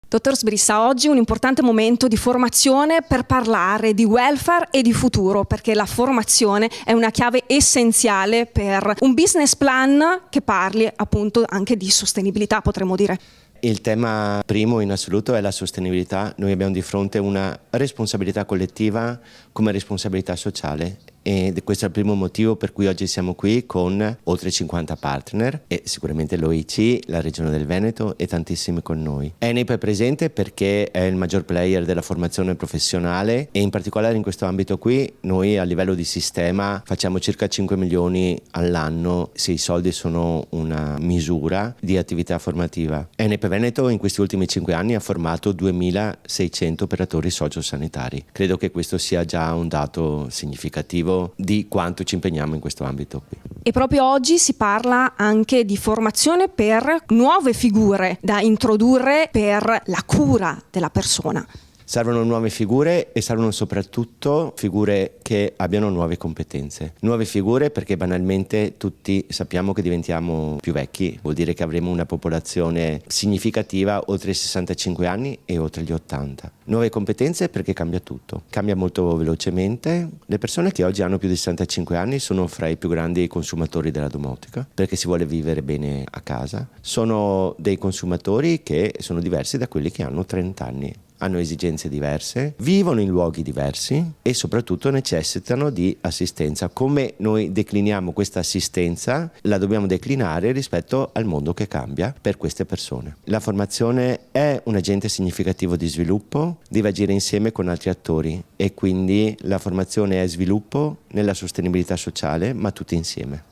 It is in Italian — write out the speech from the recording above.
Dottor Sbrissa, oggi è un importante momento di formazione per parlare di welfare e di futuro, perché la formazione è una chiave essenziale per un business plan che parli appunto anche di sostenibilità, potremmo dire. Il tema primo in assoluto è la sostenibilità. Noi abbiamo di fronte una responsabilità collettiva come responsabilità sociale e questo è il primo motivo per cui oggi siamo qui con oltre 50 partner e sicuramente l'OIC, la Regione del Veneto e tantissimi con noi. ENIP è presente perché è il maggior player della formazione professionale e in particolare in questo ambito qui noi a livello di sistema facciamo circa 5 milioni all'anno se i soldi sono una misura di attività formativa. ENIP Veneto in questi ultimi 5 anni ha formato 2600 operatori sociosanitari. Credo che questo sia già un dato significativo di quanto ci impegniamo in questo ambito qui. E proprio oggi si parla anche di formazione per nuove figure da introdurre per la cura della persona. Servono nuove figure e servono soprattutto figure che abbiano nuove competenze. Nuove figure perché banalmente tutti sappiamo che diventiamo più vecchi, vuol dire che avremo una popolazione significativa oltre i 65 anni e oltre gli 80. Nuove competenze perché cambia tutto, cambia molto velocemente. Le persone che oggi hanno più di 65 anni sono fra i più grandi consumatori della domotica perché si vuole vivere bene a casa. Sono dei consumatori che sono diversi da quelli che hanno 30 anni. Hanno esigenze diverse, vivono in luoghi diversi e soprattutto necessitano di assistenza. Come noi decliniamo questa assistenza, la dobbiamo declinare rispetto al mondo che cambia per queste persone. La formazione è un agente significativo di sviluppo, deve agire insieme con altri attori e quindi la formazione è sviluppo nella sostenibilità sociale, ma tutti insieme.